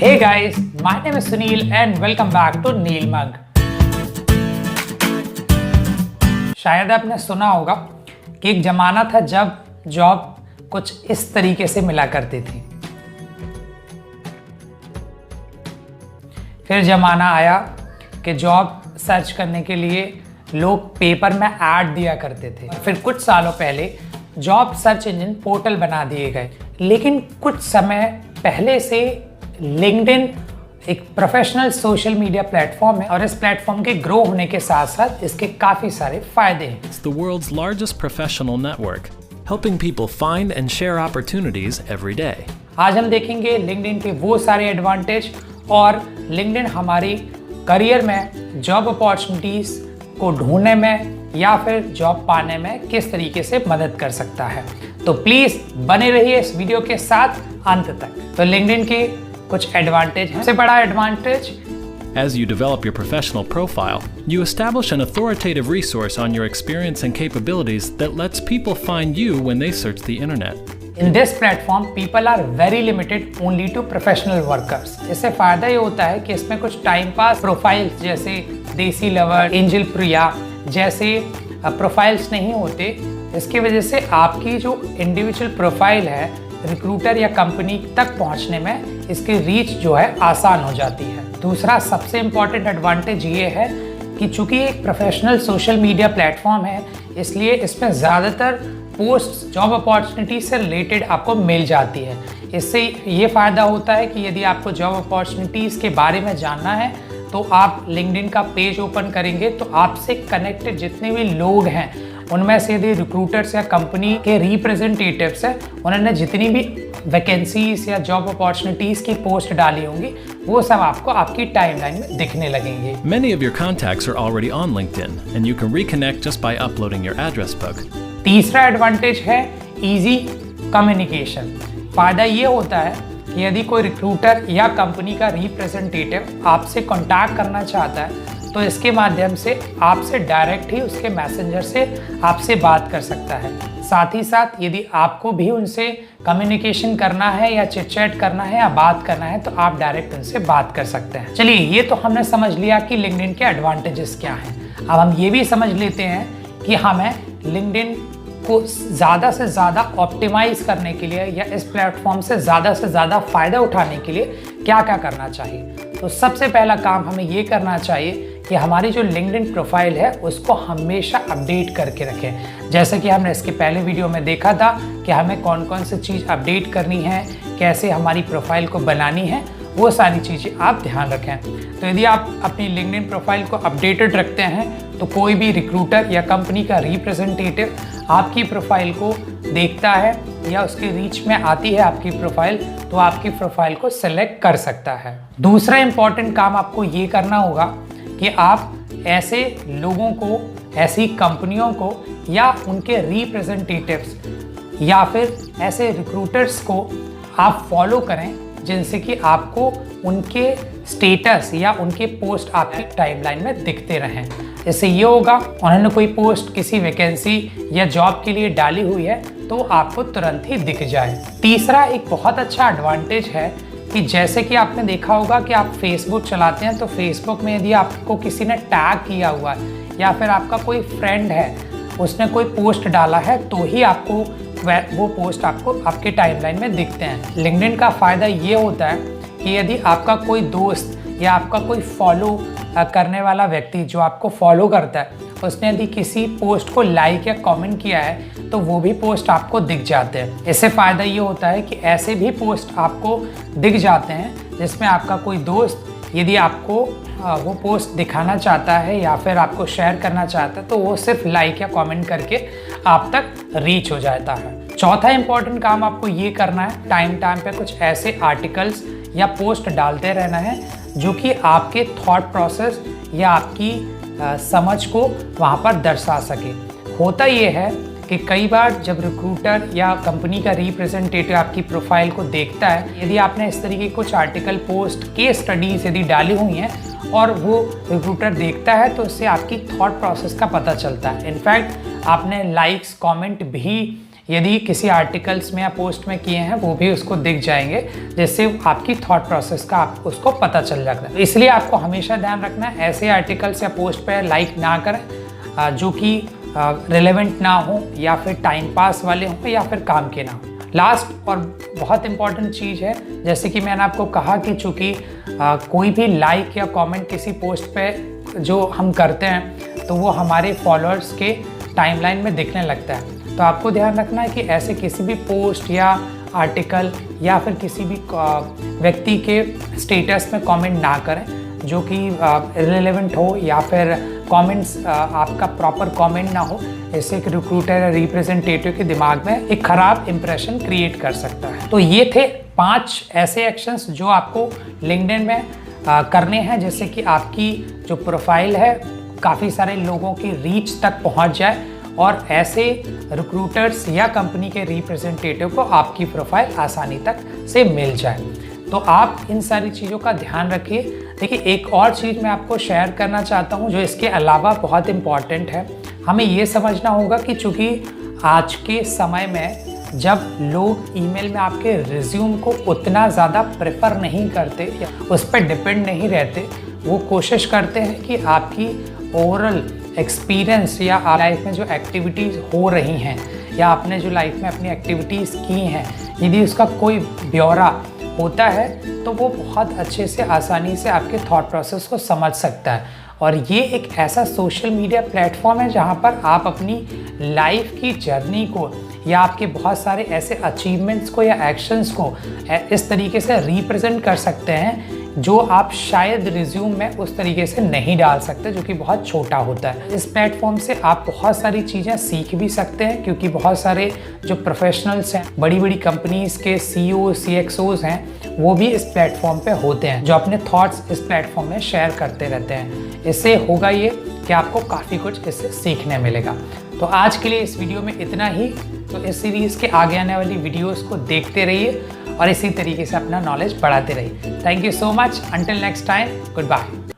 Hey guys, my name is Sunil and welcome back to Neil Mug. शायद आपने सुना होगा कि एक जमाना था जब जॉब कुछ इस तरीके से मिला करती थी। फिर जमाना आया कि जॉब सर्च करने के लिए लोग पेपर में ऐड दिया करते थे। फिर कुछ सालों पहले जॉब सर्च इंजन पोर्टल बना दिए गए। लेकिन कुछ समय पहले से लिंक्डइन एक प्रोफेशनल सोशल मीडिया प्लेटफॉर्म है और इस प्लेटफॉर्म के ग्रो होने के साथ साथ इसके काफी सारे फायदे हैं। It's the world's largest professional network, helping people find and share opportunities every day. आज हम देखेंगे लिंक्डइन के वो सारे एडवांटेज और लिंक्डइन हमारी करियर में जॉब अपॉर्चुनिटीज को ढूंढने में या फिर जॉब पाने में किस तरीके से मदद कर सकता है। तो प्लीज बने रहिए इस वीडियो के साथ अंत तक। तो लिंक्डइन के कुछ एडवांटेज हैं। सबसे बड़ा advantage, As you develop your professional profile, you establish an authoritative resource on your experience and capabilities that lets people find you when they search the internet. In this platform, people are very limited only to professional workers. इससे फायदा ये होता है कि इसमें कुछ time pass profiles जैसे देसी लवर, एंजल प्रिया जैसे प्रोफाइल्स नहीं होते। इसकी वजह से आपकी जो इंडिविजुअल प्रोफाइल है रिक्रूटर या कंपनी तक पहुंचने में इसकी रीच जो है आसान हो जाती है। दूसरा सबसे इम्पॉर्टेंट एडवांटेज ये है कि चूंकि एक प्रोफेशनल सोशल मीडिया प्लेटफॉर्म है, इसलिए इसमें ज़्यादातर पोस्ट जॉब अपॉर्चुनिटी से रिलेटेड आपको मिल जाती है। इससे ये फ़ायदा होता है कि यदि आपको जॉब अपॉर्चुनिटीज़ के बारे में जानना है तो आप लिंक्डइन का पेज ओपन करेंगे तो आपसे कनेक्टेड जितने भी लोग हैं उनमें से यदि रिक्रूटर्स या कंपनी के रिप्रेजेंटेटिव्स हैं, उन्होंने जितनी भी वैकेंसीज या जॉब अपॉर्चुनिटीज़ की पोस्ट डाली होंगी वो सब आपको आपकी टाइमलाइन में दिखने लगेंगे। Many of your contacts are already on LinkedIn, and you can reconnect just by uploading your address book. तीसरा एडवांटेज है इजी कम्युनिकेशन। फ़ायदा ये होता है कि यदि कोई रिक्रूटर या कंपनी का रिप्रेजेंटेटिव आपसे कांटेक्ट करना चाहता है तो इसके माध्यम से आपसे डायरेक्ट ही उसके मैसेंजर से आपसे बात कर सकता है। साथ ही साथ यदि आपको भी उनसे कम्युनिकेशन करना है या चिट चैट करना है या बात करना है तो आप डायरेक्ट उनसे बात कर सकते हैं। चलिए, ये तो हमने समझ लिया कि लिंक्डइन के एडवांटेजेस क्या हैं। अब हम ये भी समझ लेते हैं कि हमें लिंक्डइन को ज़्यादा से ज़्यादा ऑप्टिमाइज करने के लिए या इस प्लेटफॉर्म से ज़्यादा फ़ायदा उठाने के लिए क्या क्या करना चाहिए। तो सबसे पहला काम हमें ये करना चाहिए कि हमारी जो लिंक्डइन प्रोफाइल है उसको हमेशा अपडेट करके रखें। जैसे कि हमने इसके पहले वीडियो में देखा था कि हमें कौन कौन सी चीज़ अपडेट करनी है, कैसे हमारी प्रोफाइल को बनानी है, वो सारी चीज़ें आप ध्यान रखें। तो यदि आप अपनी लिंक्डइन प्रोफाइल को अपडेटेड रखते हैं तो कोई भी रिक्रूटर या कंपनी का रिप्रेजेंटेटिव आपकी प्रोफाइल को देखता है या उसके रीच में आती है आपकी प्रोफाइल तो आपकी प्रोफाइल को सेलेक्ट कर सकता है। दूसरा इंपॉर्टेंट काम आपको ये करना होगा कि आप ऐसे लोगों को, ऐसी कंपनियों को या उनके रिप्रेजेंटेटिव्स या फिर ऐसे रिक्रूटर्स को आप फॉलो करें जिनसे कि आपको उनके स्टेटस या उनके पोस्ट आपकी टाइमलाइन में दिखते रहें। इससे ये होगा उन्होंने कोई पोस्ट किसी वैकेंसी या जॉब के लिए डाली हुई है तो आपको तुरंत ही दिख जाए। तीसरा एक बहुत अच्छा एडवांटेज है कि जैसे कि आपने देखा होगा कि आप फेसबुक चलाते हैं तो फेसबुक में यदि आपको किसी ने टैग किया हुआ है या फिर आपका कोई फ्रेंड है उसने कोई पोस्ट डाला है तो ही आपको वो पोस्ट आपको आपके टाइमलाइन में दिखते हैं। लिंक्डइन का फ़ायदा ये होता है कि यदि आपका कोई दोस्त या आपका कोई फॉलो करने वाला व्यक्ति जो आपको फॉलो करता है उसने यदि किसी पोस्ट को लाइक या कमेंट किया है तो वो भी पोस्ट आपको दिख जाते हैं। इससे फ़ायदा ये होता है कि ऐसे भी पोस्ट आपको दिख जाते हैं जिसमें आपका कोई दोस्त यदि आपको वो पोस्ट दिखाना चाहता है या फिर आपको शेयर करना चाहता है तो वो सिर्फ लाइक या कमेंट करके आप तक रीच हो जाता है। चौथा इंपॉर्टेंट काम आपको ये करना है, टाइम पे कुछ ऐसे आर्टिकल्स या पोस्ट डालते रहना है जो कि आपके थॉट प्रोसेस या आपकी समझ को वहाँ पर दर्शा सके। होता ये है कि कई बार जब रिक्रूटर या कंपनी का रिप्रेजेंटेटिव आपकी प्रोफाइल को देखता है, यदि आपने इस तरीके कुछ आर्टिकल, पोस्ट, केस स्टडीज यदि डाली हुई हैं और वो रिक्रूटर देखता है तो उससे आपकी थॉट प्रोसेस का पता चलता है। इनफैक्ट आपने लाइक्स, कमेंट भी यदि किसी आर्टिकल्स में या पोस्ट में किए हैं वो भी उसको दिख जाएंगे, जिससे आपकी थॉट प्रोसेस का आप उसको पता चल जाता है। इसलिए आपको हमेशा ध्यान रखना है ऐसे आर्टिकल्स या पोस्ट पर लाइक ना करें जो कि रिलेवेंट ना हो या फिर टाइम पास वाले हों या फिर काम के ना हो। लास्ट और बहुत इंपॉर्टेंट चीज़ है, जैसे कि मैंने आपको कहा कि चूँकि कोई भी लाइक या कमेंट किसी पोस्ट पे जो हम करते हैं तो वो हमारे फॉलोअर्स के टाइमलाइन में दिखने लगता है। तो आपको ध्यान रखना है कि ऐसे किसी भी पोस्ट या आर्टिकल या फिर किसी भी व्यक्ति के स्टेटस में कमेंट ना करें जो कि इररिलेवेंट हो या फिर कमेंट्स आपका प्रॉपर कमेंट ना हो। इससे एक रिक्रूटर या रिप्रेजेंटेटिव के दिमाग में एक ख़राब इंप्रेशन क्रिएट कर सकता है। तो ये थे 5 ऐसे एक्शंस जो आपको लिंक्डइन में करने हैं, जिससे कि आपकी जो प्रोफाइल है काफ़ी सारे लोगों की रीच तक पहुंच जाए और ऐसे रिक्रूटर्स या कंपनी के रिप्रेजेंटेटिव को आपकी प्रोफाइल आसानी तक से मिल जाए। तो आप इन सारी चीज़ों का ध्यान रखिए। देखिए, एक और चीज़ मैं आपको शेयर करना चाहता हूँ जो इसके अलावा बहुत इम्पॉर्टेंट है। हमें ये समझना होगा कि चूँकि आज के समय में जब लोग ईमेल में आपके रिज्यूम को उतना ज़्यादा प्रेफर नहीं करते या उस पर डिपेंड नहीं रहते, वो कोशिश करते हैं कि आपकी ओवरऑल एक्सपीरियंस या लाइफ में जो एक्टिविटीज़ हो रही हैं या आपने जो लाइफ में अपनी एक्टिविटीज़ की हैं, यदि उसका कोई ब्यौरा होता है तो वो बहुत अच्छे से आसानी से आपके थॉट प्रोसेस को समझ सकता है। और ये एक ऐसा सोशल मीडिया प्लेटफॉर्म है जहाँ पर आप अपनी लाइफ की जर्नी को या आपके बहुत सारे ऐसे अचीवमेंट्स को या एक्शंस को इस तरीके से रिप्रेजेंट कर सकते हैं जो आप शायद रिज्यूम में उस तरीके से नहीं डाल सकते, जो कि बहुत छोटा होता है। इस प्लेटफॉर्म से आप बहुत सारी चीज़ें सीख भी सकते हैं, क्योंकि बहुत सारे जो प्रोफेशनल्स हैं, बड़ी बड़ी कंपनीज़ के CEO CXOs हैं, वो भी इस प्लेटफॉर्म पे होते हैं जो अपने थॉट्स इस प्लेटफॉर्म में शेयर करते रहते हैं। इससे होगा ये कि आपको काफ़ी कुछ इससे सीखने मिलेगा। तो आज के लिए इस वीडियो में इतना ही। तो इस सीरीज़ के आगे आने वाली वीडियोस को देखते रहिए और इसी तरीके से अपना नॉलेज बढ़ाते रहिए। Thank you so much. Until next time, good bye.